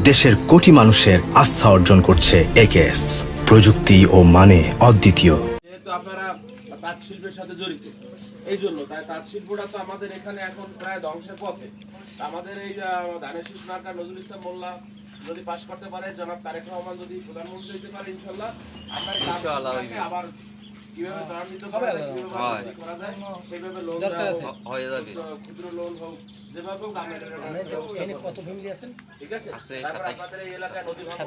দেশের কোটি মানুষের আস্থা অর্জন করছে একেএস, প্রযুক্তি ও মানে অদ্বিতীয়। যেহেতু আপনারা তাঁত শিল্পের সাথে জড়িত, এই জন্য তাই তাঁত শিল্পটা তো আমাদের এখানে এখন প্রায় ধ্বংসের পথে। আমাদের এই ধানের শীষ মার্কা নজরুল ইসলাম মোল্লা যদি পাশ করতে পারে, জনাব তারেক রহমান যদি প্রধানমন্ত্রী হতে পারে, ইনশাল্লাহ আমরা আবার কিভাবে ত্বরান্বিত করা যায়, সেভাবে লোন হয়ে যাবে, ক্ষুদ্র লোন হোক, যেভাবে হোক আমরা কত ফ্যামিলি আছেন, ঠিক আছে? তারপর আপনাদের এই এলাকায় নদী ভাঙন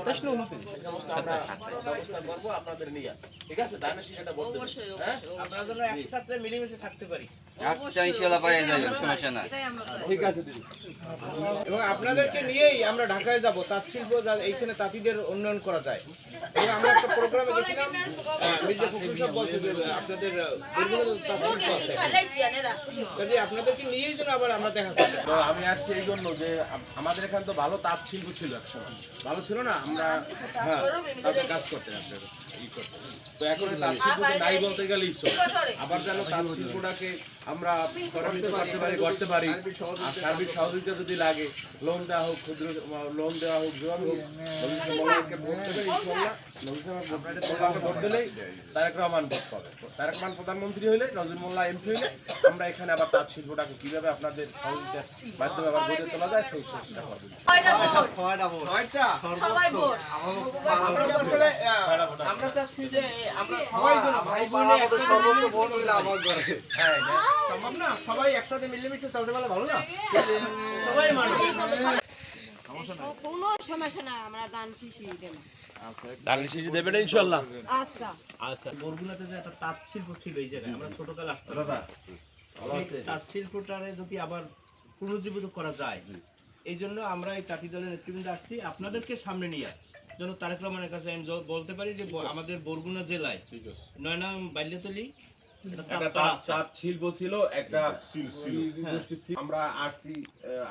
সমস্ত আমরা ব্যবস্থা করবো আপনাদের নিয়ে, ঠিক আছে? ধানের শীষ এটা বলতে আপনারা যেন একসাথে মিলেমিশে থাকতে পারি। ঠিক আছে দিদি। এবং আপনাদেরকে নিয়েই আমরা ঢাকায় যাব, তাঁত শিল্প এইখানে তাঁতিদের উন্নয়ন করা যায়। এবং আমরা একটা প্রোগ্রামে গেছিলাম, মির্জা ফখরুল সাহেব বলছে যে আপনাদের তাঁত শিল্প আছে, কাজে আপনাদেরকে নিয়েই যেন আবার আমরা দেখা করি। তো আমি আসছি এই জন্য যে আমাদের এখানে তো ভালো তাঁত শিল্প ছিল, একসময় ভালো ছিল না, আমরা তাদের কাজ করতে তো এখন তাঁত শিল্প নাই বলতে গেলেই আবার যেন তাঁত শিল্পটাকে আমরা করতে পারি, আর সার্বিক সহযোগিতা যদি লাগে, লোন দেওয়া হোক, ক্ষুদ্র লোন দেওয়া হোক, যেভাবে হোক, ভোট দেবে ইনশাল্লাহ। ভোট দিলেই তারেক রহমান ভোট পাবে, তারেক রহমান প্রধানমন্ত্রী হইলে, নজরুল মোল্লা এমপি হইলে, আমরা এখানে আবার তাঁত শিল্পটাকে কিভাবে আপনাদের সহযোগিতার মাধ্যমে আবার গড়ে তোলা যায় সেই চেষ্টা করবো। আমরা চাচ্ছি যে আমরা সবাই যেন ভাই বোনে সর্বোচ্চ ভোট হইলে আবার করে। হ্যাঁ, সম্ভব না, সবাই একসাথে মিলেমিশে চলতে পারলে ভালো না? সবাই মানুষ, কোনো সমস্যা না, আমরা দান শিশি দেব। দান শিশি দেবেন ইনশাআল্লাহ। আচ্ছা আচ্ছা। বরগুনাতে যে একটা তাঁত শিল্প ছিল এই জায়গায়, আমরা ছোটকালে আসতাম দাদা, তাঁত শিল্পটারে যদি আবার পুনরুজ্জীবিত করা যায়, এই জন্য আমরা এই তাঁতি দলের নেতৃবৃন্দ আসছি আপনাদেরকে সামনে নিয়ে, যেন তারেক রহমানের কাছে আমি বলতে পারি যে আমাদের বরগুনা জেলায় নয়নাম বাল্যতলী তাঁত শিল্প ছিল, একটা আমরা আসছি,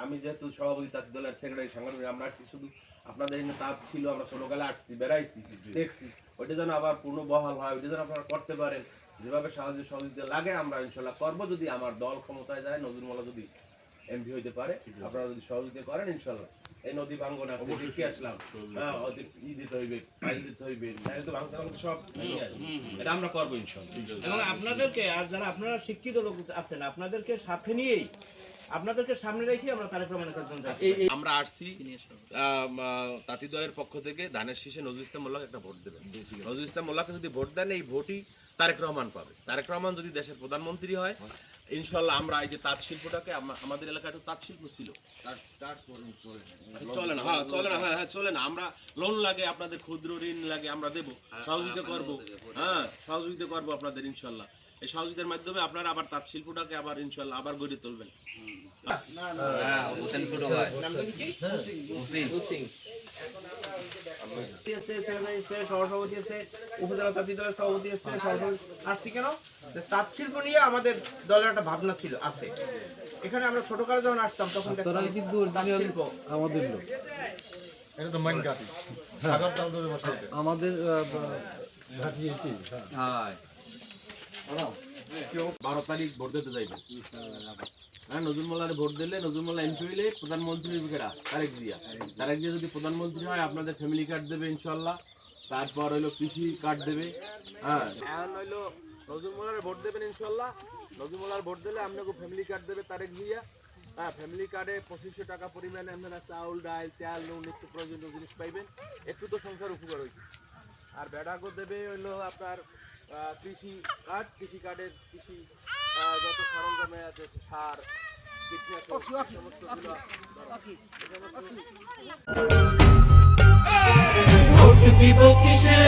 আমি যেহেতু সভাপতি তাঁতি দলের সেক্রেটারি সাংগঠনিক, আমরা আসছি শুধু আপনাদের এখানে তাঁত ছিল, আমরা ছোটকালে আসছি, বেড়াইছি, দেখছি, ওইটা যেন আবার পূর্ণ বহাল হয়, ওইটা যেন আপনারা করতে পারেন, যেভাবে সাহায্য সহযোগিতা লাগে আমরা ইনশাল্লাহ করবো। যদি আমার দল ক্ষমতায় যায়, নজরুল মোল্লা যদি এমপি হইতে পারে, আপনারা যদি সহযোগিতা করেন ইনশাল্লাহ। এই নদী ভাঙ্গন আছে, দেখে আসলাম, ই দিতে হইবে, পানি দিতে হইবে, ভাঙতে ভাঙতে সব এটা আমরা করবো ইনশাল্লাহ। এবং আপনাদেরকে, আর যারা আপনারা শিক্ষিত লোক আছেন, আপনাদেরকে সাথে নিয়েই, আপনাদেরকে সামনে রেখে আমরা তারেক রহমানের কাছে যাই। আমরা আসছি তাঁতি দলের পক্ষ থেকে ধানের শীষে নজরুল ইসলাম মোল্লাকে একটা ভোট দেবেন। নজরুল ইসলাম মোল্লাকে যদি ভোট দেন, এই ভোটই তারেক রহমান পাবে। তারেক রহমান যদি দেশের প্রধানমন্ত্রী হয়, ইনশাল্লাহ আমরা এই যে তাঁত শিল্পটাকে, আমাদের এলাকায় তো তাঁত শিল্প ছিল, চলে না, হ্যাঁ চলে না, হ্যাঁ চলে না, আমরা লোন লাগে, আপনাদের ক্ষুদ্র ঋণ লাগে, আমরা দেবো, সহযোগিতা করবো, হ্যাঁ সহযোগিতা করবো আপনাদের ইনশাল্লাহ। এই সহযোগিতার মাধ্যমে আপনারা আবার তাঁত শিল্পটাকে আবার ইনশাল্লাহ আবার গড়ে তুলবেন। সহসভাপতি আছে, উপজেলা তাঁতি দলের সভাপতি আছে, আসছি কেন, তাঁত শিল্প নিয়ে আমাদের দলের একটা ভাবনা ছিল, আছে। এখানে আমরা ছোটকালে যখন আসতাম তখন কিন্তু শিল্প আমাদের লোক, এটা তো মাইন কাটি আমাদের 12 তারিখ ভোট দিতে যাইবে। হ্যাঁ, নজরুল মোল্লার ভোট দিলে, নজরুল মোল্লা এমপি হইলে প্রধানমন্ত্রী তারেক জিয়া যদি প্রধানমন্ত্রী হয়, আপনাদের ফ্যামিলি কার্ড দেবে ইনশাল্লাহ। তারপর হইলো কৃষি কার্ড দেবে। হ্যাঁ, এখন হইলো নজরুল মোল্লার ভোট দেবেন ইনশাল্লাহ। নজরুল মোল্লার ভোট দিলে আপনাকে ফ্যামিলি কার্ড দেবে তারেক জিয়া। হ্যাঁ, ফ্যামিলি কার্ডে 2500 টাকা পরিমাণে আপনারা চাউল, ডাল, তেল, নুন, নিত্য প্রয়োজনীয় জিনিস পাইবেন, একটু তো সংসার উপকার হইবে। আর বেড়াগো দেবে হইলো আপনার কৃষি কার্ড, কৃষি কার্ডের কৃষি যত সরঞ্জামে আছে, সার, কীটনাশক, সমস্তগুলো ভোট দিব কিসে